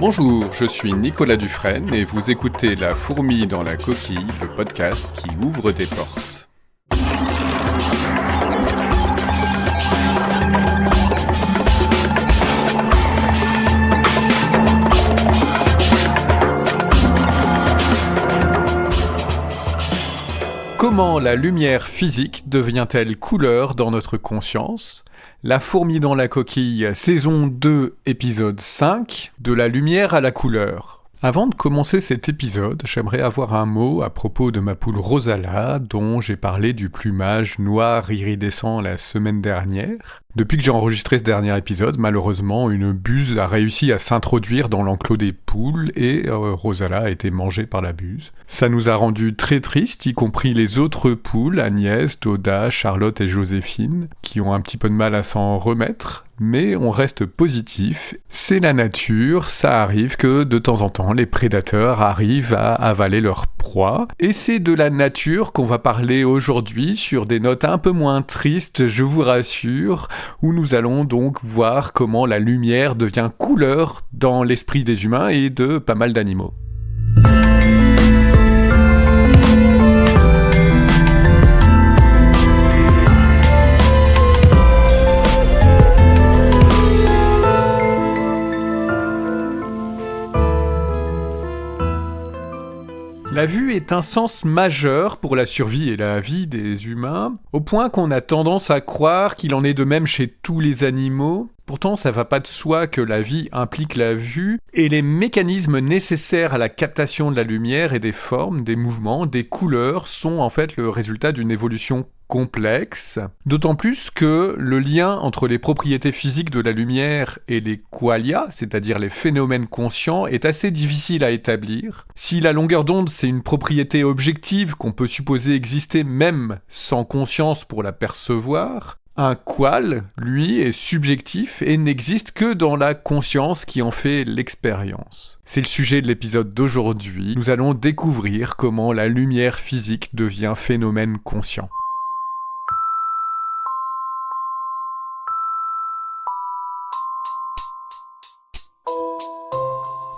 Bonjour, je suis Nicolas Dufresne et vous écoutez La fourmi dans la coquille, le podcast qui ouvre des portes. Comment la lumière physique devient-elle couleur dans notre conscience ? La fourmi dans la coquille, saison 2, épisode 5, de la lumière à la couleur. Avant de commencer cet épisode, j'aimerais avoir un mot à propos de ma poule Rosala, dont j'ai parlé du plumage noir iridescent la semaine dernière. Depuis que j'ai enregistré ce dernier épisode, malheureusement, une buse a réussi à s'introduire dans l'enclos des poules et Rosala a été mangée par la buse. Ça nous a rendus très tristes, y compris les autres poules, Agnès, Doda, Charlotte et Joséphine, qui ont un petit peu de mal à s'en remettre. Mais on reste positif, c'est la nature, ça arrive que de temps en temps les prédateurs arrivent à avaler leur proie, et c'est de la nature qu'on va parler aujourd'hui sur des notes un peu moins tristes, je vous rassure, où nous allons donc voir comment la lumière devient couleur dans l'esprit des humains et de pas mal d'animaux. La vue est un sens majeur pour la survie et la vie des humains, au point qu'on a tendance à croire qu'il en est de même chez tous les animaux. Pourtant, ça va pas de soi que la vie implique la vue, et les mécanismes nécessaires à la captation de la lumière et des formes, des mouvements, des couleurs sont en fait le résultat d'une évolution complexe, d'autant plus que le lien entre les propriétés physiques de la lumière et les qualia, c'est-à-dire les phénomènes conscients, est assez difficile à établir. Si la longueur d'onde c'est une propriété objective qu'on peut supposer exister même sans conscience pour la percevoir, un qual, lui, est subjectif et n'existe que dans la conscience qui en fait l'expérience. C'est le sujet de l'épisode d'aujourd'hui. Nous allons découvrir comment la lumière physique devient phénomène conscient.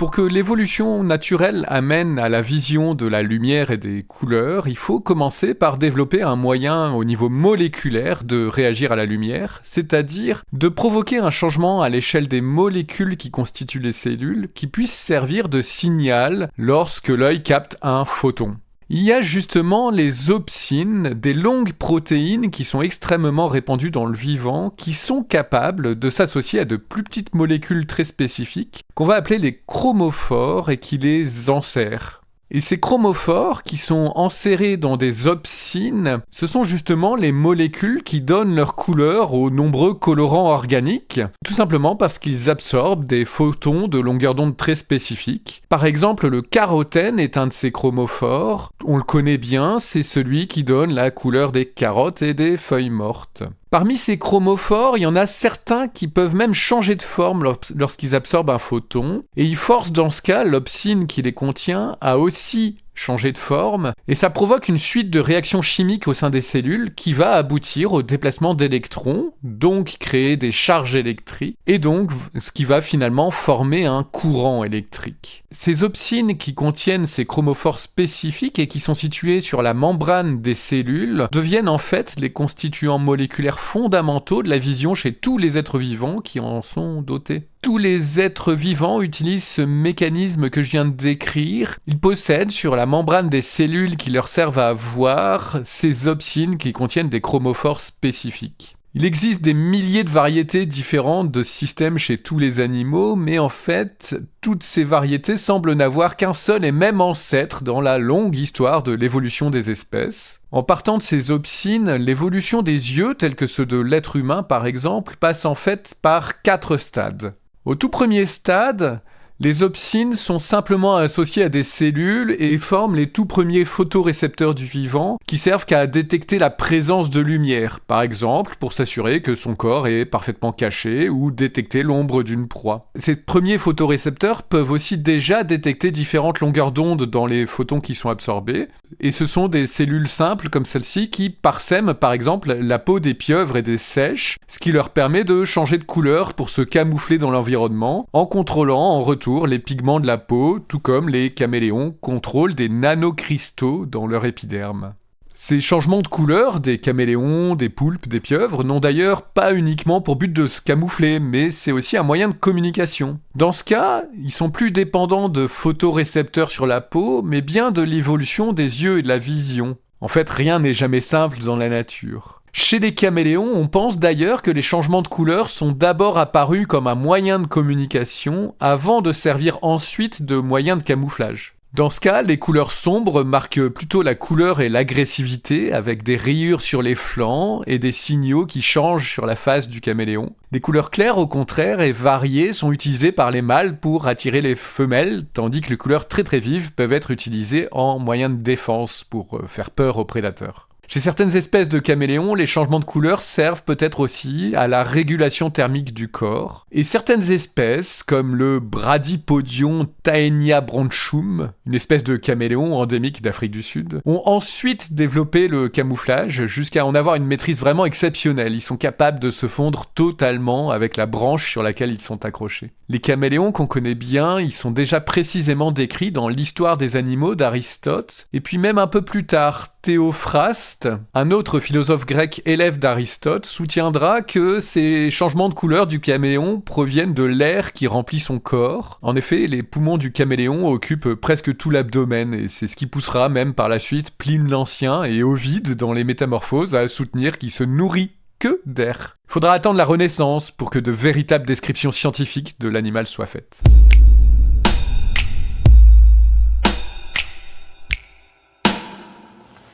Pour que l'évolution naturelle amène à la vision de la lumière et des couleurs, il faut commencer par développer un moyen au niveau moléculaire de réagir à la lumière, c'est-à-dire de provoquer un changement à l'échelle des molécules qui constituent les cellules, qui puissent servir de signal lorsque l'œil capte un photon. Il y a justement les opsines, des longues protéines qui sont extrêmement répandues dans le vivant, qui sont capables de s'associer à de plus petites molécules très spécifiques, qu'on va appeler les chromophores et qui les enserrent. Et ces chromophores, qui sont enserrés dans des opsines, ce sont justement les molécules qui donnent leur couleur aux nombreux colorants organiques, tout simplement parce qu'ils absorbent des photons de longueur d'onde très spécifiques. Par exemple, le carotène est un de ces chromophores. On le connaît bien, c'est celui qui donne la couleur des carottes et des feuilles mortes. Parmi ces chromophores, il y en a certains qui peuvent même changer de forme lorsqu'ils absorbent un photon, et ils forcent dans ce cas l'opsine qui les contient à aussi changer de forme, et ça provoque une suite de réactions chimiques au sein des cellules qui va aboutir au déplacement d'électrons, donc créer des charges électriques, et donc ce qui va finalement former un courant électrique. Ces opsines qui contiennent ces chromophores spécifiques et qui sont situées sur la membrane des cellules deviennent en fait les constituants moléculaires fondamentaux de la vision chez tous les êtres vivants qui en sont dotés. Tous les êtres vivants utilisent ce mécanisme que je viens de décrire. Ils possèdent sur la membrane des cellules qui leur servent à voir ces opsines qui contiennent des chromophores spécifiques. Il existe des milliers de variétés différentes de systèmes chez tous les animaux, mais en fait, toutes ces variétés semblent n'avoir qu'un seul et même ancêtre dans la longue histoire de l'évolution des espèces. En partant de ces opsines, l'évolution des yeux, tels que ceux de l'être humain par exemple, passe en fait par 4 stades. Au tout premier stade, les opsines sont simplement associées à des cellules et forment les tout premiers photorécepteurs du vivant qui servent qu'à détecter la présence de lumière, par exemple pour s'assurer que son corps est parfaitement caché ou détecter l'ombre d'une proie. Ces premiers photorécepteurs peuvent aussi déjà détecter différentes longueurs d'onde dans les photons qui sont absorbés, et ce sont des cellules simples comme celle-ci qui parsèment par exemple la peau des pieuvres et des seiches, ce qui leur permet de changer de couleur pour se camoufler dans l'environnement en contrôlant en retour retour les pigments de la peau, tout comme les caméléons contrôlent des nanocristaux dans leur épiderme. Ces changements de couleur des caméléons, des poulpes, des pieuvres n'ont d'ailleurs pas uniquement pour but de se camoufler, mais c'est aussi un moyen de communication. Dans ce cas, ils sont plus dépendants de photorécepteurs sur la peau, mais bien de l'évolution des yeux et de la vision. En fait, rien n'est jamais simple dans la nature. Chez les caméléons, on pense d'ailleurs que les changements de couleur sont d'abord apparus comme un moyen de communication avant de servir ensuite de moyen de camouflage. Dans ce cas, les couleurs sombres marquent plutôt la couleur et l'agressivité avec des rayures sur les flancs et des signaux qui changent sur la face du caméléon. Les couleurs claires, au contraire, et variées sont utilisées par les mâles pour attirer les femelles, tandis que les couleurs très très vives peuvent être utilisées en moyen de défense pour faire peur aux prédateurs. Chez certaines espèces de caméléons, les changements de couleur servent peut-être aussi à la régulation thermique du corps. Et certaines espèces, comme le Bradypodion taenia bronchum, une espèce de caméléon endémique d'Afrique du Sud, ont ensuite développé le camouflage jusqu'à en avoir une maîtrise vraiment exceptionnelle. Ils sont capables de se fondre totalement avec la branche sur laquelle ils sont accrochés. Les caméléons qu'on connaît bien, ils sont déjà précisément décrits dans l'Histoire des animaux d'Aristote, et puis même un peu plus tard, Théophraste, un autre philosophe grec élève d'Aristote, soutiendra que ces changements de couleur du caméléon proviennent de l'air qui remplit son corps. En effet, les poumons du caméléon occupent presque tout l'abdomen, et c'est ce qui poussera même par la suite Pline l'Ancien et Ovide dans les Métamorphoses à soutenir qu'il se nourrit que d'air. Il faudra attendre la Renaissance pour que de véritables descriptions scientifiques de l'animal soient faites.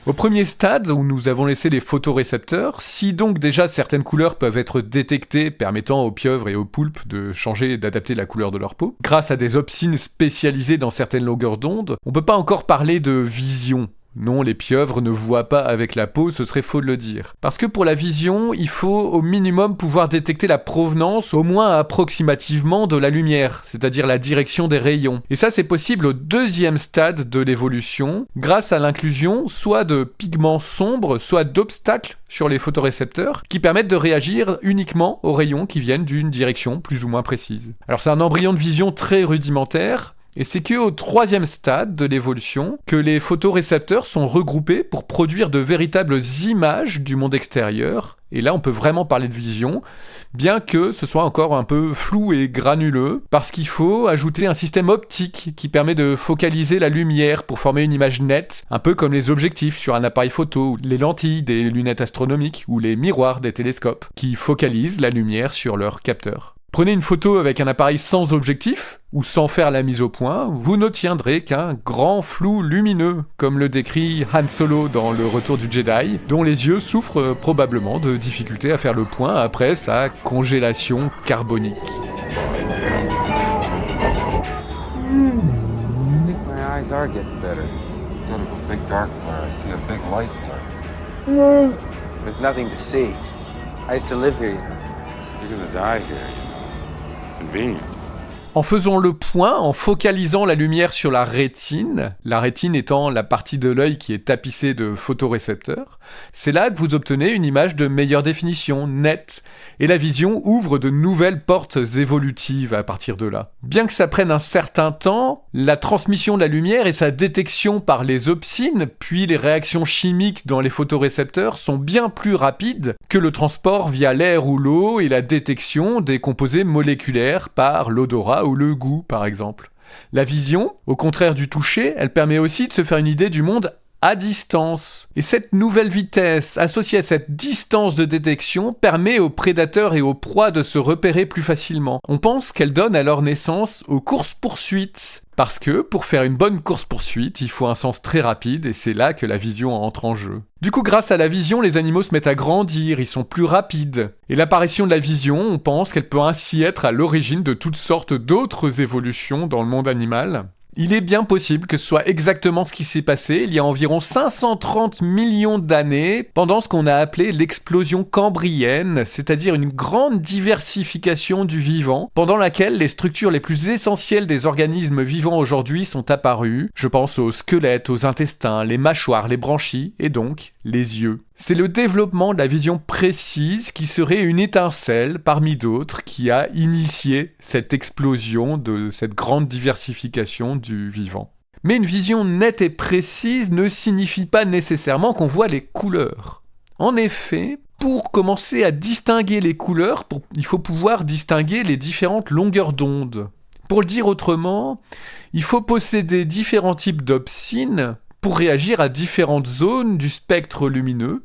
Au premier stade, où nous avons laissé les photorécepteurs, si donc déjà certaines couleurs peuvent être détectées permettant aux pieuvres et aux poulpes de changer et d'adapter la couleur de leur peau, grâce à des opsines spécialisées dans certaines longueurs d'onde, on peut pas encore parler de vision. Non, les pieuvres ne voient pas avec la peau, ce serait faux de le dire. Parce que pour la vision, il faut au minimum pouvoir détecter la provenance, au moins approximativement, de la lumière, c'est-à-dire la direction des rayons. Et ça, c'est possible au deuxième stade de l'évolution, grâce à l'inclusion soit de pigments sombres, soit d'obstacles sur les photorécepteurs, qui permettent de réagir uniquement aux rayons qui viennent d'une direction plus ou moins précise. Alors c'est un embryon de vision très rudimentaire, et c'est qu'au troisième stade de l'évolution que les photorécepteurs sont regroupés pour produire de véritables images du monde extérieur. Et là, on peut vraiment parler de vision, bien que ce soit encore un peu flou et granuleux, parce qu'il faut ajouter un système optique qui permet de focaliser la lumière pour former une image nette, un peu comme les objectifs sur un appareil photo, les lentilles des lunettes astronomiques ou les miroirs des télescopes, qui focalisent la lumière sur leur capteur. Prenez une photo avec un appareil sans objectif, ou sans faire la mise au point, vous n'obtiendrez qu'un grand flou lumineux, comme le décrit Han Solo dans Le Retour du Jedi, dont les yeux souffrent probablement de difficultés à faire le point après sa congélation carbonique. My eyes are getting better. Instead of a big dark blur, I see a big light blur. There's nothing to see. I used to live here, you know. You're gonna die here, you know. Convenient. En faisant le point, en focalisant la lumière sur la rétine étant la partie de l'œil qui est tapissée de photorécepteurs, c'est là que vous obtenez une image de meilleure définition, nette, et la vision ouvre de nouvelles portes évolutives à partir de là. Bien que ça prenne un certain temps, la transmission de la lumière et sa détection par les opsines, puis les réactions chimiques dans les photorécepteurs sont bien plus rapides que le transport via l'air ou l'eau et la détection des composés moléculaires par l'odorat ou le goût, par exemple. La vision, au contraire du toucher, elle permet aussi de se faire une idée du monde à distance. Et cette nouvelle vitesse, associée à cette distance de détection, permet aux prédateurs et aux proies de se repérer plus facilement. On pense qu'elle donne alors naissance aux courses-poursuites. Parce que, pour faire une bonne course-poursuite, il faut un sens très rapide, et c'est là que la vision entre en jeu. Du coup, grâce à la vision, les animaux se mettent à grandir, ils sont plus rapides. Et l'apparition de la vision, on pense qu'elle peut ainsi être à l'origine de toutes sortes d'autres évolutions dans le monde animal. Il est bien possible que ce soit exactement ce qui s'est passé il y a environ 530 millions d'années, pendant ce qu'on a appelé l'explosion cambrienne, c'est-à-dire une grande diversification du vivant, pendant laquelle les structures les plus essentielles des organismes vivants aujourd'hui sont apparues. Je pense aux squelettes, aux intestins, les mâchoires, les branchies, et donc les yeux. C'est le développement de la vision précise qui serait une étincelle parmi d'autres qui a initié cette explosion de cette grande diversification du vivant. Mais une vision nette et précise ne signifie pas nécessairement qu'on voit les couleurs. En effet, pour commencer à distinguer les couleurs, il faut pouvoir distinguer les différentes longueurs d'onde. Pour le dire autrement, il faut posséder différents types d'opsines pour réagir à différentes zones du spectre lumineux,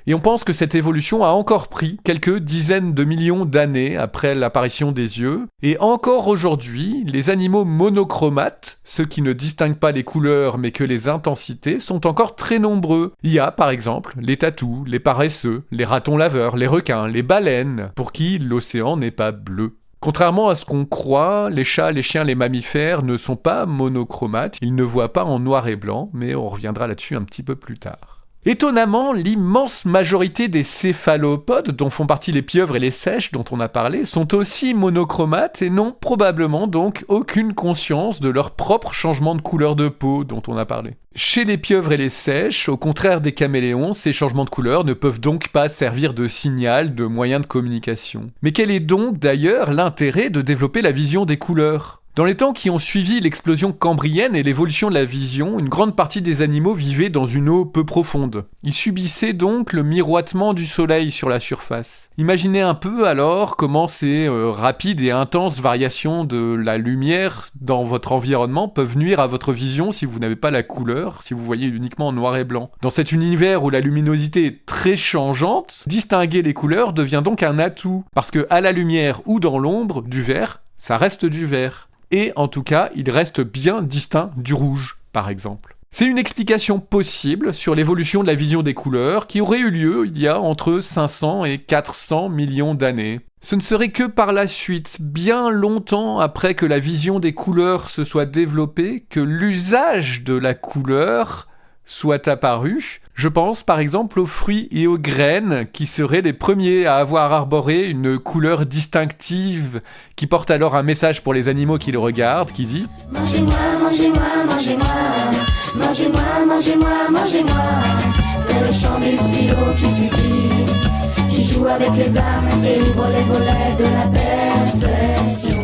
et on pense que cette évolution a encore pris quelques dizaines de millions d'années après l'apparition des yeux, et encore aujourd'hui, les animaux monochromates, ceux qui ne distinguent pas les couleurs mais que les intensités, sont encore très nombreux. Il y a par exemple les tatous, les paresseux, les ratons laveurs, les requins, les baleines, pour qui l'océan n'est pas bleu. Contrairement à ce qu'on croit, les chats, les chiens, les mammifères ne sont pas monochromates, ils ne voient pas en noir et blanc, mais on reviendra là-dessus un petit peu plus tard. Étonnamment, l'immense majorité des céphalopodes, dont font partie les pieuvres et les seiches dont on a parlé, sont aussi monochromates et n'ont probablement donc aucune conscience de leur propre changement de couleur de peau dont on a parlé. Chez les pieuvres et les seiches, au contraire des caméléons, ces changements de couleur ne peuvent donc pas servir de signal, de moyen de communication. Mais quel est donc d'ailleurs l'intérêt de développer la vision des couleurs ? Dans les temps qui ont suivi l'explosion cambrienne et l'évolution de la vision, une grande partie des animaux vivaient dans une eau peu profonde. Ils subissaient donc le miroitement du soleil sur la surface. Imaginez un peu alors comment ces rapides et intenses variations de la lumière dans votre environnement peuvent nuire à votre vision si vous n'avez pas la couleur, si vous voyez uniquement en noir et blanc. Dans cet univers où la luminosité est très changeante, distinguer les couleurs devient donc un atout, parce que à la lumière ou dans l'ombre, du vert, ça reste du vert. Et en tout cas, il reste bien distinct du rouge, par exemple. C'est une explication possible sur l'évolution de la vision des couleurs qui aurait eu lieu il y a entre 500 et 400 millions d'années. Ce ne serait que par la suite, bien longtemps après que la vision des couleurs se soit développée, que l'usage de la couleur soit apparu. Je pense par exemple aux fruits et aux graines qui seraient les premiers à avoir arboré une couleur distinctive qui porte alors un message pour les animaux qui le regardent qui dit « Mangez-moi, mangez-moi, mangez-moi, mangez-moi, mangez-moi, mangez-moi ». C'est le chant du silo qui supplie, qui joue avec les âmes et ouvre les volets de la perception.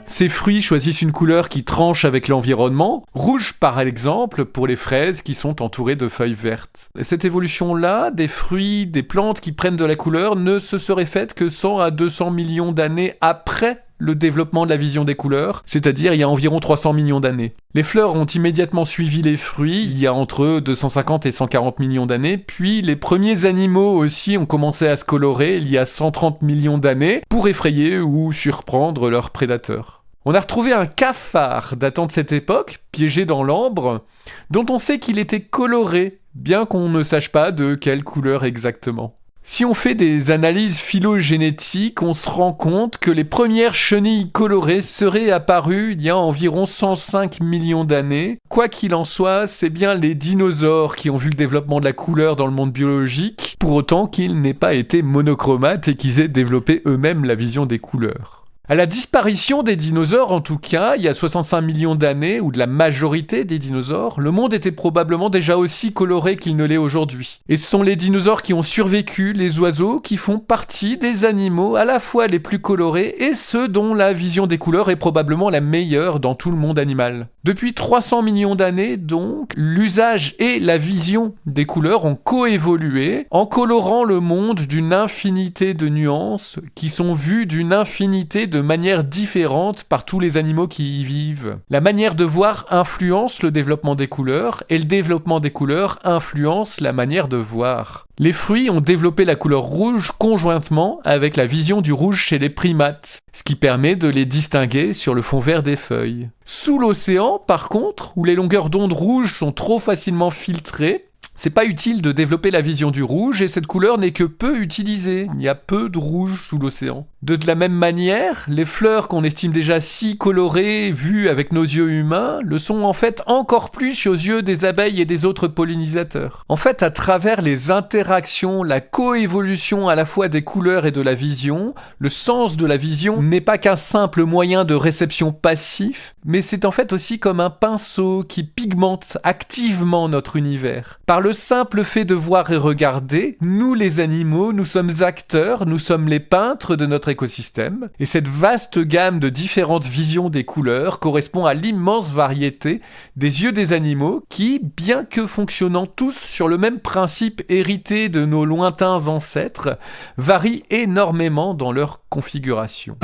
Ces fruits choisissent une couleur qui tranche avec l'environnement, rouge par exemple pour les fraises qui sont entourées de feuilles vertes. Et cette évolution-là, des fruits, des plantes qui prennent de la couleur, ne se serait faite que 100 à 200 millions d'années après le développement de la vision des couleurs, c'est-à-dire il y a environ 300 millions d'années. Les fleurs ont immédiatement suivi les fruits, il y a entre 250 et 140 millions d'années, puis les premiers animaux aussi ont commencé à se colorer il y a 130 millions d'années pour effrayer ou surprendre leurs prédateurs. On a retrouvé un cafard datant de cette époque, piégé dans l'ambre, dont on sait qu'il était coloré, bien qu'on ne sache pas de quelle couleur exactement. Si on fait des analyses phylogénétiques, on se rend compte que les premières chenilles colorées seraient apparues il y a environ 105 millions d'années. Quoi qu'il en soit, c'est bien les dinosaures qui ont vu le développement de la couleur dans le monde biologique, pour autant qu'ils n'aient pas été monochromates et qu'ils aient développé eux-mêmes la vision des couleurs. À la disparition des dinosaures, en tout cas, il y a 65 millions d'années, ou de la majorité des dinosaures, le monde était probablement déjà aussi coloré qu'il ne l'est aujourd'hui. Et ce sont les dinosaures qui ont survécu, les oiseaux, qui font partie des animaux à la fois les plus colorés et ceux dont la vision des couleurs est probablement la meilleure dans tout le monde animal. Depuis 300 millions d'années, donc, l'usage et la vision des couleurs ont coévolué en colorant le monde d'une infinité de nuances qui sont vues d'une infinité de manière différente par tous les animaux qui y vivent. La manière de voir influence le développement des couleurs, et le développement des couleurs influence la manière de voir. Les fruits ont développé la couleur rouge conjointement avec la vision du rouge chez les primates, ce qui permet de les distinguer sur le fond vert des feuilles. Sous l'océan, par contre, où les longueurs d'onde rouges sont trop facilement filtrées, c'est pas utile de développer la vision du rouge et cette couleur n'est que peu utilisée. Il y a peu de rouge sous l'océan. De la même manière, les fleurs qu'on estime déjà si colorées, vues avec nos yeux humains, le sont en fait encore plus aux yeux des abeilles et des autres pollinisateurs. En fait, à travers les interactions, la coévolution à la fois des couleurs et de la vision, le sens de la vision n'est pas qu'un simple moyen de réception passif, mais c'est en fait aussi comme un pinceau qui pigmente activement notre univers. Par le simple fait de voir et regarder, nous les animaux, nous sommes acteurs, nous sommes les peintres de notre écosystème, et cette vaste gamme de différentes visions des couleurs correspond à l'immense variété des yeux des animaux qui, bien que fonctionnant tous sur le même principe hérité de nos lointains ancêtres, varient énormément dans leur configuration.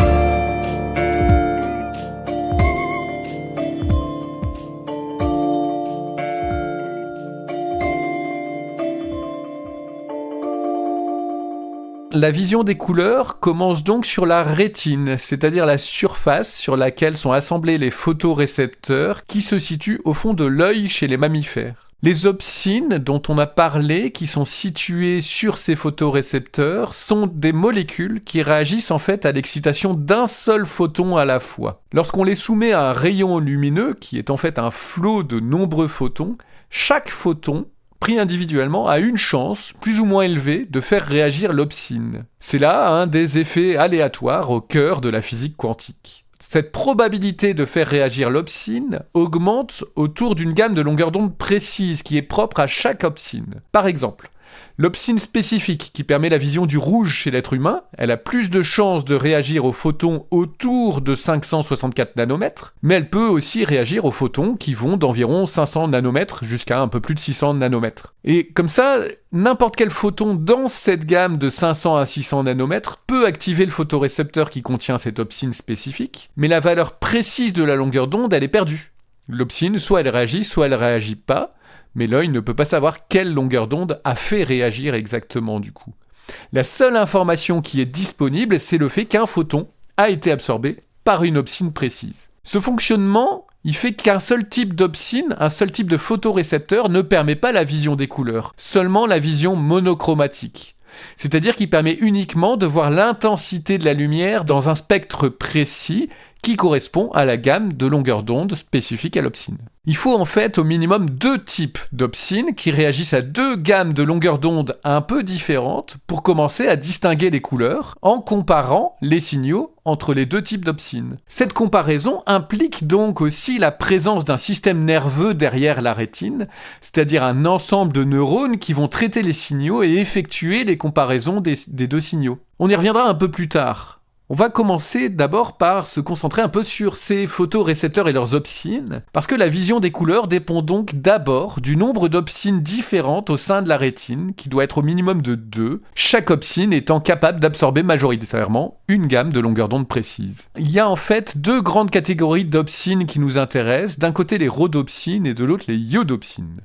La vision des couleurs commence donc sur la rétine, c'est-à-dire la surface sur laquelle sont assemblés les photorécepteurs qui se situent au fond de l'œil chez les mammifères. Les opsines dont on a parlé, qui sont situées sur ces photorécepteurs, sont des molécules qui réagissent en fait à l'excitation d'un seul photon à la fois. Lorsqu'on les soumet à un rayon lumineux, qui est en fait un flot de nombreux photons, chaque photon pris individuellement, a une chance, plus ou moins élevée, de faire réagir l'opsine. C'est là un des effets aléatoires au cœur de la physique quantique. Cette probabilité de faire réagir l'opsine augmente autour d'une gamme de longueur d'onde précise qui est propre à chaque opsine. Par exemple, l'opsine spécifique qui permet la vision du rouge chez l'être humain, elle a plus de chances de réagir aux photons autour de 564 nanomètres, mais elle peut aussi réagir aux photons qui vont d'environ 500 nanomètres jusqu'à un peu plus de 600 nanomètres. Et comme ça, n'importe quel photon dans cette gamme de 500 à 600 nanomètres peut activer le photorécepteur qui contient cette opsine spécifique, mais la valeur précise de la longueur d'onde, elle est perdue. L'opsine, soit elle réagit pas, mais l'œil ne peut pas savoir quelle longueur d'onde a fait réagir exactement du coup. La seule information qui est disponible, c'est le fait qu'un photon a été absorbé par une opsine précise. Ce fonctionnement, il fait qu'un seul type d'opsine, un seul type de photorécepteur ne permet pas la vision des couleurs, seulement la vision monochromatique. C'est-à-dire qu'il permet uniquement de voir l'intensité de la lumière dans un spectre précis qui correspond à la gamme de longueur d'onde spécifique à l'opsine. Il faut en fait au minimum 2 types d'opsines qui réagissent à 2 gammes de longueur d'onde un peu différentes pour commencer à distinguer les couleurs en comparant les signaux entre les 2 types d'opsines. Cette comparaison implique donc aussi la présence d'un système nerveux derrière la rétine, c'est-à-dire un ensemble de neurones qui vont traiter les signaux et effectuer les comparaisons des 2 signaux. On y reviendra un peu plus tard. On va commencer d'abord par se concentrer un peu sur ces photorécepteurs et leurs opsines, parce que la vision des couleurs dépend donc d'abord du nombre d'opsines différentes au sein de la rétine, qui doit être au minimum de 2, chaque opsine étant capable d'absorber majoritairement une gamme de longueur d'onde précise. Il y a en fait 2 grandes catégories d'opsines qui nous intéressent, d'un côté les rhodopsines et de l'autre les iodopsines.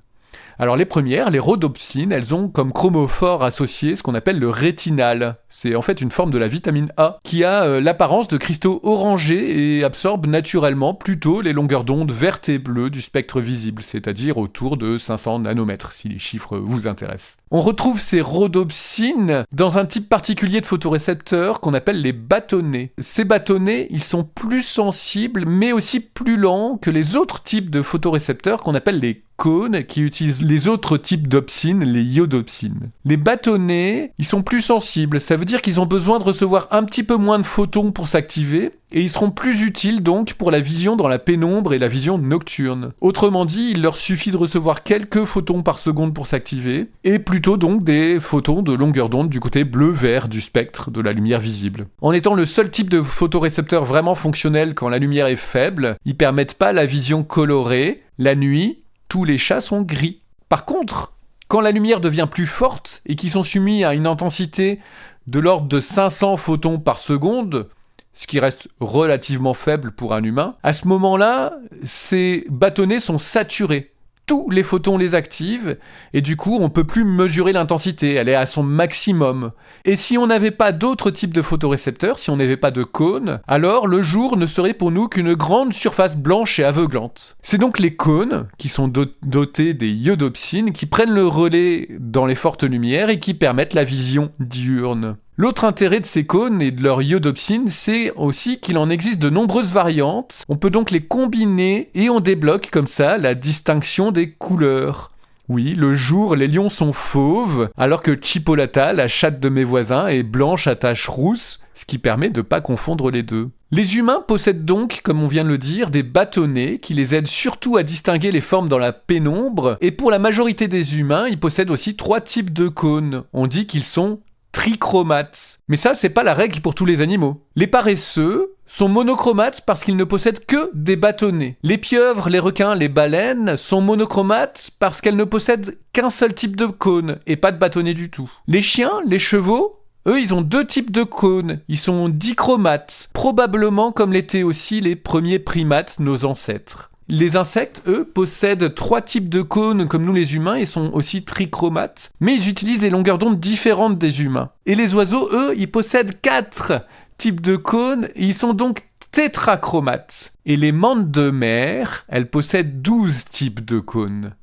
Alors les premières, les rhodopsines, elles ont comme chromophore associé ce qu'on appelle le rétinal. C'est en fait une forme de la vitamine A qui a l'apparence de cristaux orangés et absorbe naturellement plutôt les longueurs d'onde vertes et bleues du spectre visible, c'est-à-dire autour de 500 nanomètres, si les chiffres vous intéressent. On retrouve ces rhodopsines dans un type particulier de photorécepteurs qu'on appelle les bâtonnets. Ces bâtonnets, ils sont plus sensibles mais aussi plus lents que les autres types de photorécepteurs qu'on appelle les cônes qui utilisent les autres types d'opsines, les iodopsines. Les bâtonnets, ils sont plus sensibles, ça veut dire qu'ils ont besoin de recevoir un petit peu moins de photons pour s'activer, et ils seront plus utiles donc pour la vision dans la pénombre et la vision nocturne. Autrement dit, il leur suffit de recevoir quelques photons par seconde pour s'activer, et plutôt donc des photons de longueur d'onde du côté bleu-vert du spectre de la lumière visible. En étant le seul type de photorécepteur vraiment fonctionnel quand la lumière est faible, ils permettent pas la vision colorée. La nuit, tous les chats sont gris. Par contre, quand la lumière devient plus forte et qu'ils sont soumis à une intensité de l'ordre de 500 photons par seconde, ce qui reste relativement faible pour un humain, à ce moment-là, ces bâtonnets sont saturés. Tous les photons les activent, et du coup, on ne peut plus mesurer l'intensité, elle est à son maximum. Et si on n'avait pas d'autres types de photorécepteurs, si on n'avait pas de cônes, alors le jour ne serait pour nous qu'une grande surface blanche et aveuglante. C'est donc les cônes, qui sont dotés des iodopsines, qui prennent le relais dans les fortes lumières et qui permettent la vision diurne. L'autre intérêt de ces cônes et de leur iodopsine, c'est aussi qu'il en existe de nombreuses variantes. On peut donc les combiner et on débloque comme ça la distinction des couleurs. Oui, le jour, les lions sont fauves, alors que Chipolata, la chatte de mes voisins, est blanche à taches rousses, ce qui permet de ne pas confondre les deux. Les humains possèdent donc, comme on vient de le dire, des bâtonnets qui les aident surtout à distinguer les formes dans la pénombre, et pour la majorité des humains, ils possèdent aussi 3 types de cônes. On dit qu'ils sont trichromates. Mais ça, c'est pas la règle pour tous les animaux. Les paresseux sont monochromates parce qu'ils ne possèdent que des bâtonnets. Les pieuvres, les requins, les baleines sont monochromates parce qu'elles ne possèdent qu'un seul type de cône et pas de bâtonnet du tout. Les chiens, les chevaux, eux, ils ont 2 types de cônes. Ils sont dichromates, probablement comme l'étaient aussi les premiers primates, nos ancêtres. Les insectes, eux, possèdent 3 types de cônes comme nous les humains et sont aussi trichromates, mais ils utilisent des longueurs d'onde différentes des humains. Et les oiseaux, eux, ils possèdent 4 types de cônes et ils sont donc tétrachromates. Et les mantes de mer, elles possèdent 12 types de cônes.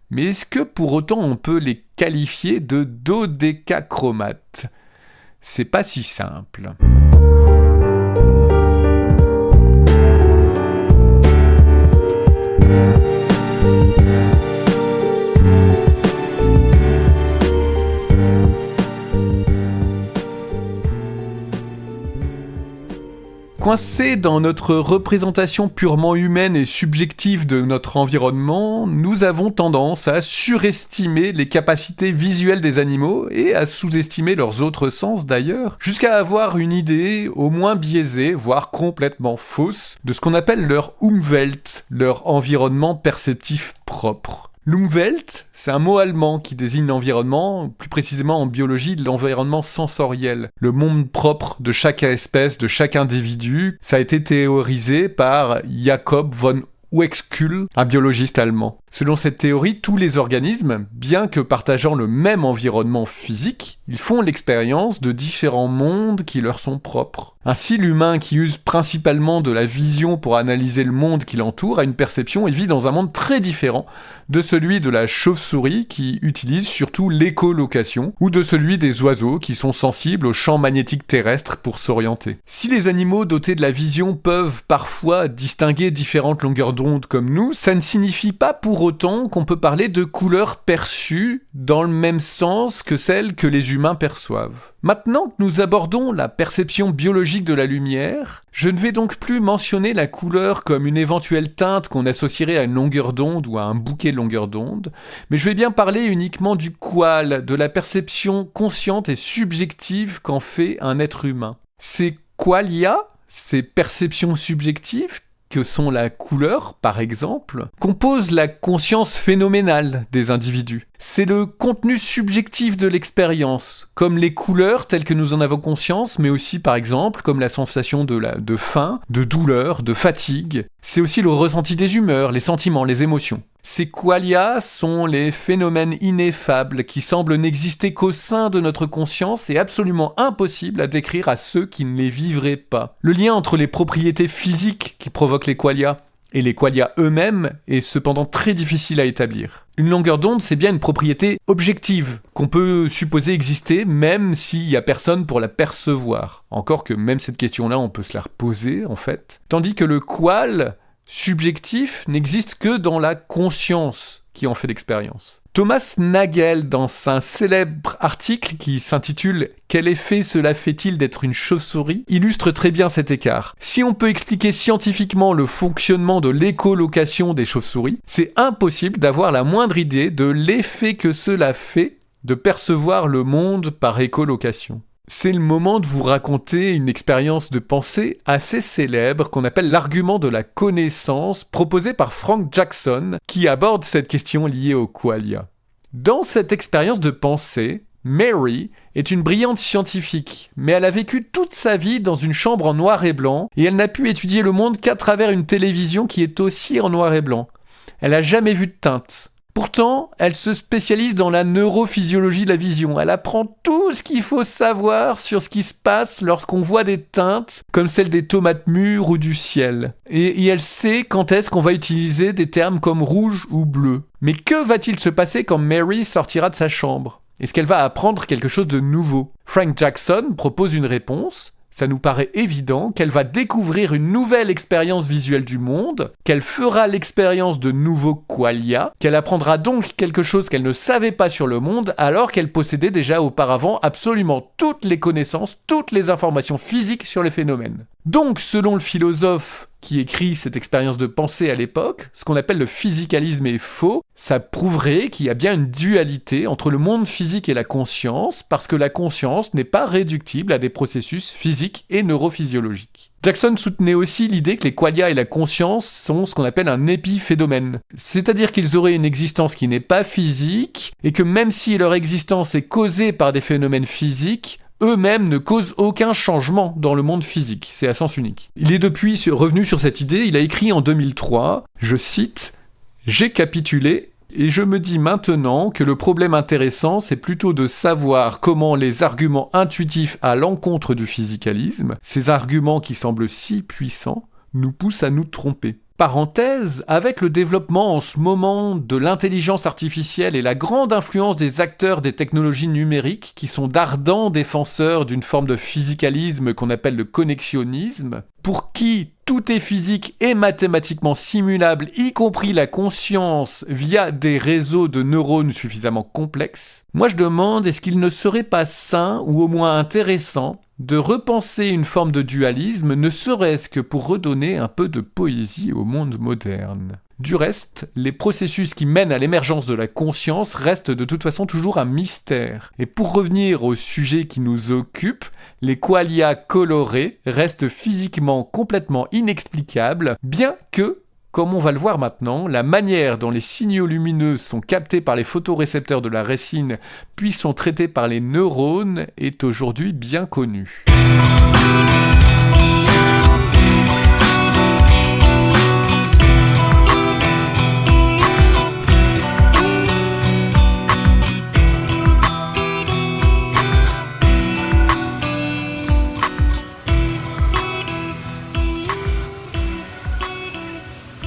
Mais est-ce que pour autant on peut les qualifier de dodécachromates ? C'est pas si simple. Coincés dans notre représentation purement humaine et subjective de notre environnement, nous avons tendance à surestimer les capacités visuelles des animaux et à sous-estimer leurs autres sens d'ailleurs, jusqu'à avoir une idée au moins biaisée, voire complètement fausse, de ce qu'on appelle leur Umwelt, leur environnement perceptif propre. L'Umwelt, c'est un mot allemand qui désigne l'environnement, plus précisément en biologie, l'environnement sensoriel. Le monde propre de chaque espèce, de chaque individu, ça a été théorisé par Jakob von Uexküll, un biologiste allemand. Selon cette théorie, tous les organismes, bien que partageant le même environnement physique, ils font l'expérience de différents mondes qui leur sont propres. Ainsi, l'humain qui use principalement de la vision pour analyser le monde qui l'entoure a une perception et vit dans un monde très différent de celui de la chauve-souris qui utilise surtout l'écholocation, ou de celui des oiseaux qui sont sensibles aux champs magnétiques terrestres pour s'orienter. Si les animaux dotés de la vision peuvent parfois distinguer différentes longueurs d'onde comme nous, ça ne signifie pas pour autant qu'on peut parler de couleurs perçues dans le même sens que celles que les humains perçoivent. Maintenant que nous abordons la perception biologique de la lumière, je ne vais donc plus mentionner la couleur comme une éventuelle teinte qu'on associerait à une longueur d'onde ou à un bouquet de longueur d'onde, mais je vais bien parler uniquement du qual, de la perception consciente et subjective qu'en fait un être humain. Ces qualia, ces perceptions subjectives, que sont la couleur, par exemple, composent la conscience phénoménale des individus. C'est le contenu subjectif de l'expérience, comme les couleurs telles que nous en avons conscience, mais aussi, par exemple, comme la sensation de faim, de douleur, de fatigue. C'est aussi le ressenti des humeurs, les sentiments, les émotions. Ces qualia sont les phénomènes ineffables qui semblent n'exister qu'au sein de notre conscience et absolument impossibles à décrire à ceux qui ne les vivraient pas. Le lien entre les propriétés physiques qui provoquent les qualia et les qualia eux-mêmes est cependant très difficile à établir. Une longueur d'onde, c'est bien une propriété objective, qu'on peut supposer exister même s'il n'y a personne pour la percevoir. Encore que même cette question-là, on peut se la reposer en fait. Tandis que le qual subjectif n'existe que dans la conscience qui en fait l'expérience. Thomas Nagel, dans un célèbre article qui s'intitule « Quel effet cela fait-il d'être une chauve-souris ?», illustre très bien cet écart. Si on peut expliquer scientifiquement le fonctionnement de l'écholocation des chauves-souris, c'est impossible d'avoir la moindre idée de l'effet que cela fait de percevoir le monde par écholocation. C'est le moment de vous raconter une expérience de pensée assez célèbre qu'on appelle l'argument de la connaissance proposé par Frank Jackson qui aborde cette question liée aux qualia. Dans cette expérience de pensée, Mary est une brillante scientifique, mais elle a vécu toute sa vie dans une chambre en noir et blanc et elle n'a pu étudier le monde qu'à travers une télévision qui est aussi en noir et blanc. Elle n'a jamais vu de teinte. Pourtant, elle se spécialise dans la neurophysiologie de la vision. Elle apprend tout ce qu'il faut savoir sur ce qui se passe lorsqu'on voit des teintes, comme celle des tomates mûres ou du ciel. Et elle sait quand est-ce qu'on va utiliser des termes comme rouge ou bleu. Mais que va-t-il se passer quand Mary sortira de sa chambre ? Est-ce qu'elle va apprendre quelque chose de nouveau ? Frank Jackson propose une réponse. Ça nous paraît évident qu'elle va découvrir une nouvelle expérience visuelle du monde, qu'elle fera l'expérience de nouveaux qualia, qu'elle apprendra donc quelque chose qu'elle ne savait pas sur le monde alors qu'elle possédait déjà auparavant absolument toutes les connaissances, toutes les informations physiques sur les phénomènes. Donc, selon le philosophe qui écrit cette expérience de pensée à l'époque, ce qu'on appelle le physicalisme est faux, ça prouverait qu'il y a bien une dualité entre le monde physique et la conscience, parce que la conscience n'est pas réductible à des processus physiques et neurophysiologiques. Jackson soutenait aussi l'idée que les qualia et la conscience sont ce qu'on appelle un épiphénomène, c'est-à-dire qu'ils auraient une existence qui n'est pas physique, et que même si leur existence est causée par des phénomènes physiques, eux-mêmes ne causent aucun changement dans le monde physique. C'est à sens unique. Il est depuis revenu sur cette idée, il a écrit en 2003, je cite, « J'ai capitulé et je me dis maintenant que le problème intéressant, c'est plutôt de savoir comment les arguments intuitifs à l'encontre du physicalisme, ces arguments qui semblent si puissants, nous poussent à nous tromper. » Parenthèse, avec le développement en ce moment de l'intelligence artificielle et la grande influence des acteurs des technologies numériques qui sont d'ardents défenseurs d'une forme de physicalisme qu'on appelle le connexionnisme, pour qui tout est physique et mathématiquement simulable, y compris la conscience via des réseaux de neurones suffisamment complexes, moi je demande est-ce qu'il ne serait pas sain ou au moins intéressant de repenser une forme de dualisme, ne serait-ce que pour redonner un peu de poésie au monde moderne. Du reste, les processus qui mènent à l'émergence de la conscience restent de toute façon toujours un mystère. Et pour revenir au sujet qui nous occupe, les qualia colorés restent physiquement complètement inexplicables, bien que, comme on va le voir maintenant, la manière dont les signaux lumineux sont captés par les photorécepteurs de la rétine puis sont traités par les neurones est aujourd'hui bien connue.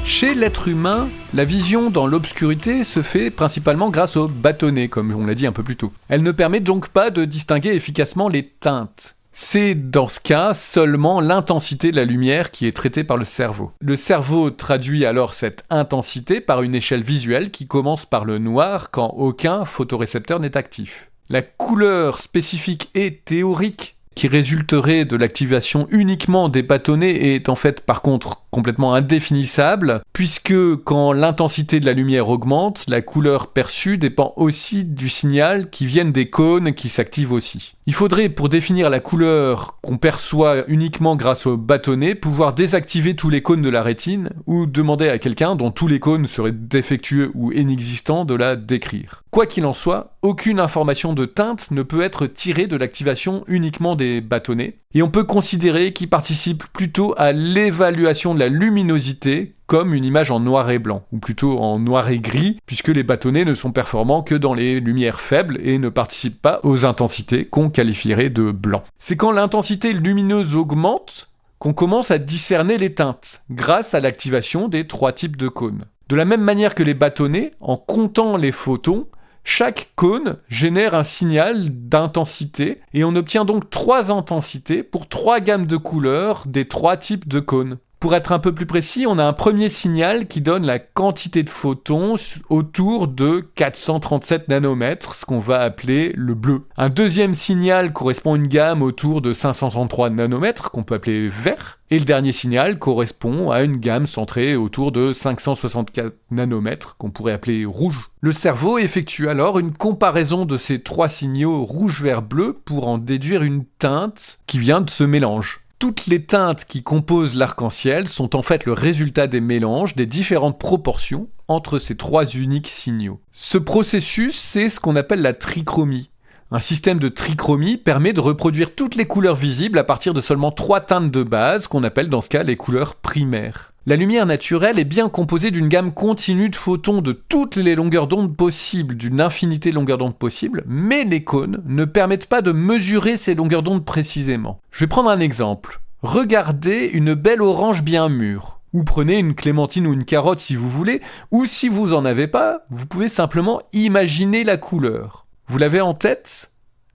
Chez l'être humain, la vision dans l'obscurité se fait principalement grâce au bâtonnet, comme on l'a dit un peu plus tôt. Elle ne permet donc pas de distinguer efficacement les teintes. C'est dans ce cas seulement l'intensité de la lumière qui est traitée par le cerveau. Le cerveau traduit alors cette intensité par une échelle visuelle qui commence par le noir quand aucun photorécepteur n'est actif. La couleur spécifique et théorique qui résulterait de l'activation uniquement des bâtonnets est en fait par contre complètement indéfinissable, puisque quand l'intensité de la lumière augmente, la couleur perçue dépend aussi du signal qui vient des cônes qui s'activent aussi. Il faudrait, pour définir la couleur qu'on perçoit uniquement grâce au bâtonnet, pouvoir désactiver tous les cônes de la rétine, ou demander à quelqu'un dont tous les cônes seraient défectueux ou inexistants de la décrire. Quoi qu'il en soit, aucune information de teinte ne peut être tirée de l'activation uniquement des bâtonnets, et on peut considérer qu'ils participent plutôt à l'évaluation de la luminosité comme une image en noir et blanc, ou plutôt en noir et gris, puisque les bâtonnets ne sont performants que dans les lumières faibles et ne participent pas aux intensités qu'on qualifierait de blanc. C'est quand l'intensité lumineuse augmente qu'on commence à discerner les teintes, grâce à l'activation des 3 types de cônes. De la même manière que les bâtonnets, en comptant les photons, chaque cône génère un signal d'intensité et on obtient donc 3 intensités pour 3 gammes de couleurs des 3 types de cônes. Pour être un peu plus précis, on a un premier signal qui donne la quantité de photons autour de 437 nanomètres, ce qu'on va appeler le bleu. Un deuxième signal correspond à une gamme autour de 563 nanomètres, qu'on peut appeler vert. Et le dernier signal correspond à une gamme centrée autour de 564 nanomètres, qu'on pourrait appeler rouge. Le cerveau effectue alors une comparaison de ces 3 signaux rouge, vert, bleu pour en déduire une teinte qui vient de ce mélange. Toutes les teintes qui composent l'arc-en-ciel sont en fait le résultat des mélanges des différentes proportions entre ces 3 uniques signaux. Ce processus, c'est ce qu'on appelle la trichromie. Un système de trichromie permet de reproduire toutes les couleurs visibles à partir de seulement 3 teintes de base, qu'on appelle dans ce cas les couleurs primaires. La lumière naturelle est bien composée d'une gamme continue de photons de toutes les longueurs d'onde possibles, d'une infinité de longueurs d'onde possibles, mais les cônes ne permettent pas de mesurer ces longueurs d'onde précisément. Je vais prendre un exemple. Regardez une belle orange bien mûre. Ou prenez une clémentine ou une carotte si vous voulez, ou si vous en avez pas, vous pouvez simplement imaginer la couleur. Vous l'avez en tête ?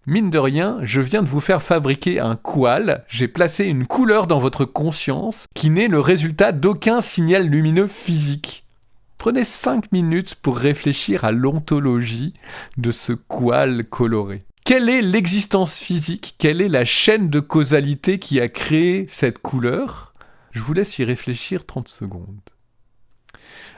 Mine de rien, je viens de vous faire fabriquer un qual, j'ai placé une couleur dans votre conscience qui n'est le résultat d'aucun signal lumineux physique. Prenez 5 minutes pour réfléchir à l'ontologie de ce qual coloré. Quelle est l'existence physique ? Quelle est la chaîne de causalité qui a créé cette couleur ? Je vous laisse y réfléchir 30 secondes.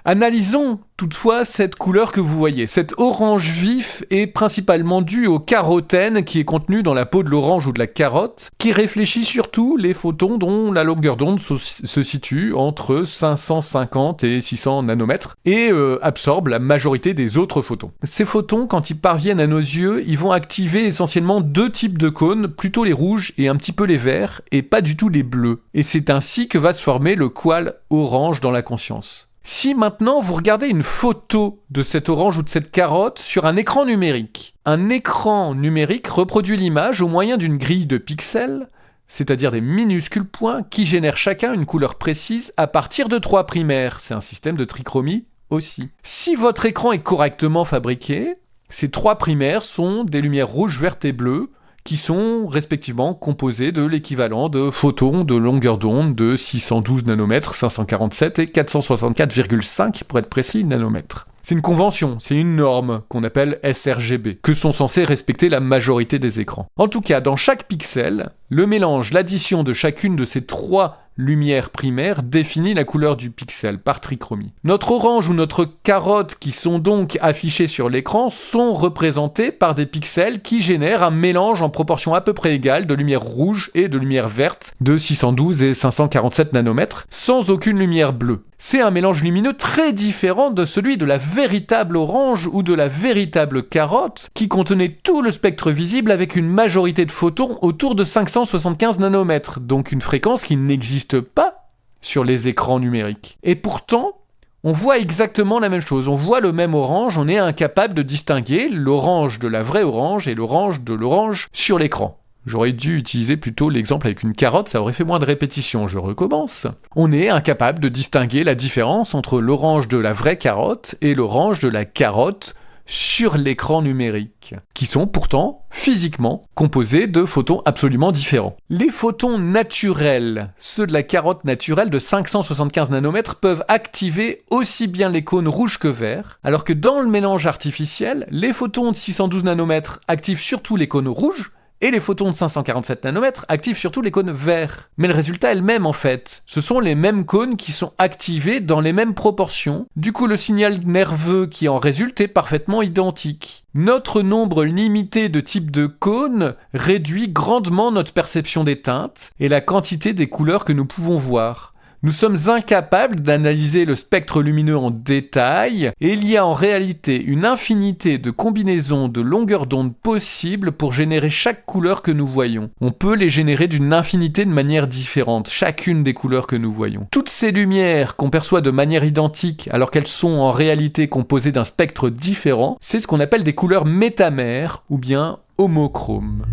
Analysons toutefois cette couleur que vous voyez. Cet orange vif est principalement dû au carotène qui est contenu dans la peau de l'orange ou de la carotte, qui réfléchit surtout les photons dont la longueur d'onde se situe entre 550 et 600 nanomètres et absorbe la majorité des autres photons. Ces photons, quand ils parviennent à nos yeux, ils vont activer essentiellement 2 types de cônes, plutôt les rouges et un petit peu les verts, et pas du tout les bleus. Et c'est ainsi que va se former le qual orange dans la conscience. Si maintenant vous regardez une photo de cet orange ou de cette carotte sur un écran numérique, un écran numérique reproduit l'image au moyen d'une grille de pixels, c'est-à-dire des minuscules points qui génèrent chacun une couleur précise à partir de 3 primaires. C'est un système de trichromie aussi. Si votre écran est correctement fabriqué, ces 3 primaires sont des lumières rouges, vertes et bleues, qui sont respectivement composés de l'équivalent de photons de longueur d'onde de 612 nanomètres, 547 et 464,5 pour être précis nanomètres. C'est une convention, c'est une norme qu'on appelle sRGB, que sont censés respecter la majorité des écrans. En tout cas, dans chaque pixel, le mélange, l'addition de chacune de ces 3 lumière primaire définit la couleur du pixel par trichromie. Notre orange ou notre carotte qui sont donc affichés sur l'écran sont représentés par des pixels qui génèrent un mélange en proportion à peu près égale de lumière rouge et de lumière verte de 612 et 547 nanomètres sans aucune lumière bleue. C'est un mélange lumineux très différent de celui de la véritable orange ou de la véritable carotte qui contenait tout le spectre visible avec une majorité de photons autour de 575 nanomètres, donc une fréquence qui n'existe pas sur les écrans numériques. Et pourtant, on voit exactement la même chose. On voit le même orange, on est incapable de distinguer l'orange de la vraie orange et l'orange de l'orange sur l'écran. J'aurais dû utiliser plutôt l'exemple avec une carotte, ça aurait fait moins de répétitions, je recommence. On est incapable de distinguer la différence entre l'orange de la vraie carotte et l'orange de la carotte sur l'écran numérique, qui sont pourtant physiquement composés de photons absolument différents. Les photons naturels, ceux de la carotte naturelle de 575 nanomètres, peuvent activer aussi bien les cônes rouges que verts, alors que dans le mélange artificiel, les photons de 612 nanomètres activent surtout les cônes rouges, et les photons de 547 nanomètres activent surtout les cônes verts. Mais le résultat est le même en fait. Ce sont les mêmes cônes qui sont activés dans les mêmes proportions. Du coup, le signal nerveux qui en résulte est parfaitement identique. Notre nombre limité de types de cônes réduit grandement notre perception des teintes et la quantité des couleurs que nous pouvons voir. Nous sommes incapables d'analyser le spectre lumineux en détail et il y a en réalité une infinité de combinaisons de longueurs d'onde possibles pour générer chaque couleur que nous voyons. On peut les générer d'une infinité de manières différentes, chacune des couleurs que nous voyons. Toutes ces lumières qu'on perçoit de manière identique alors qu'elles sont en réalité composées d'un spectre différent, c'est ce qu'on appelle des couleurs métamères ou bien homochromes.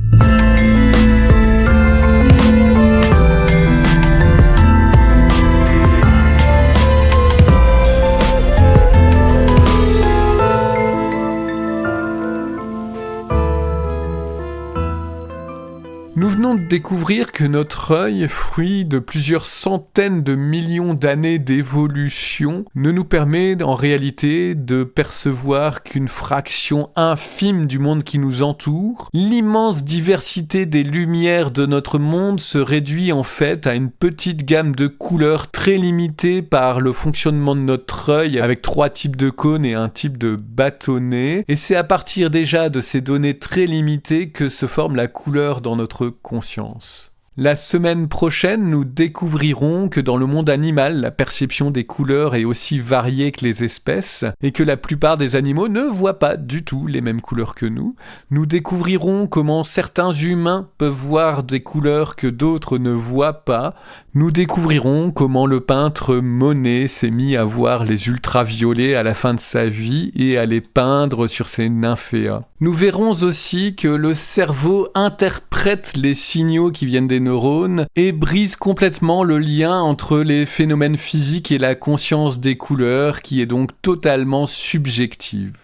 Nous venons de découvrir que notre œil, fruit de plusieurs centaines de millions d'années d'évolution, ne nous permet en réalité de percevoir qu'une fraction infime du monde qui nous entoure. L'immense diversité des lumières de notre monde se réduit en fait à une petite gamme de couleurs très limitée par le fonctionnement de notre œil avec 3 types de cônes et un type de bâtonnet. Et c'est à partir déjà de ces données très limitées que se forme la couleur dans notre conscience. La semaine prochaine, nous découvrirons que dans le monde animal, la perception des couleurs est aussi variée que les espèces et que la plupart des animaux ne voient pas du tout les mêmes couleurs que nous. Nous découvrirons comment certains humains peuvent voir des couleurs que d'autres ne voient pas. Nous découvrirons comment le peintre Monet s'est mis à voir les ultraviolets à la fin de sa vie et à les peindre sur ses nymphéas. Nous verrons aussi que le cerveau interprète les signaux qui viennent des neurones et brise complètement le lien entre les phénomènes physiques et la conscience des couleurs qui est donc totalement subjective.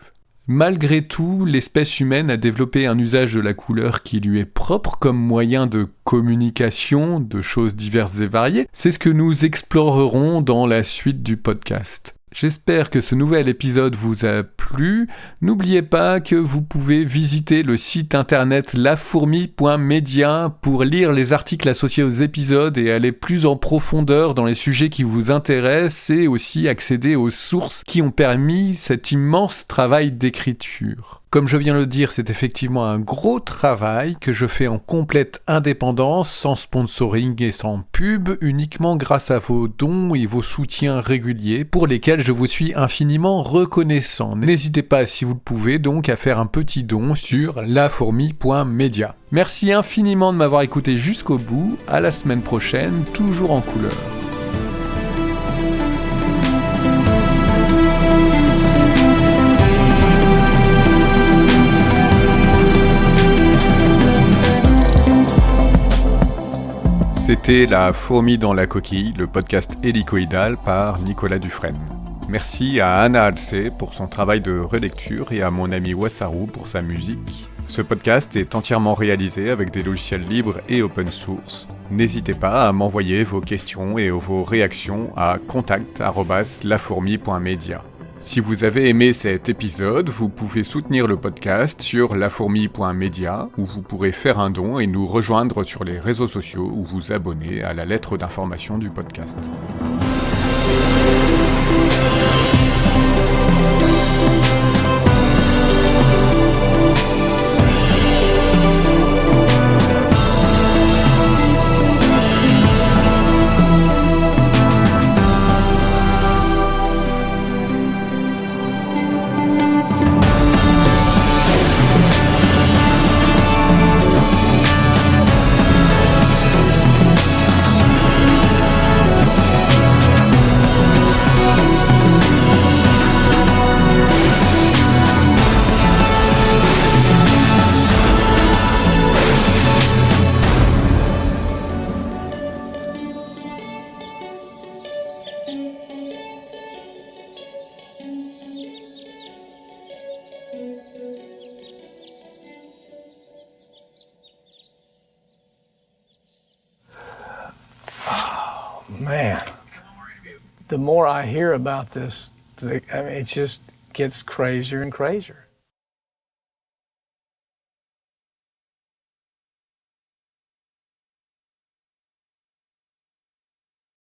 Malgré tout, l'espèce humaine a développé un usage de la couleur qui lui est propre comme moyen de communication, de choses diverses et variées. C'est ce que nous explorerons dans la suite du podcast. J'espère que ce nouvel épisode vous a plu. N'oubliez pas que vous pouvez visiter le site internet lafourmi.media pour lire les articles associés aux épisodes et aller plus en profondeur dans les sujets qui vous intéressent et aussi accéder aux sources qui ont permis cet immense travail d'écriture. Comme je viens de le dire, c'est effectivement un gros travail que je fais en complète indépendance, sans sponsoring et sans pub, uniquement grâce à vos dons et vos soutiens réguliers, pour lesquels je vous suis infiniment reconnaissant. N'hésitez pas, si vous le pouvez, donc à faire un petit don sur lafourmi.media. Merci infiniment de m'avoir écouté jusqu'au bout, à la semaine prochaine, toujours en couleur. C'était La fourmi dans la coquille, le podcast hélicoïdal par Nicolas Dufresne. Merci à Anna Alcé pour son travail de relecture et à mon ami Wassaru pour sa musique. Ce podcast est entièrement réalisé avec des logiciels libres et open source. N'hésitez pas à m'envoyer vos questions et vos réactions à contact@lafourmi.media. Si vous avez aimé cet épisode, vous pouvez soutenir le podcast sur lafourmi.media où vous pourrez faire un don et nous rejoindre sur les réseaux sociaux ou vous abonner à la lettre d'information du podcast. Man, the more I hear about this, it just gets crazier and crazier.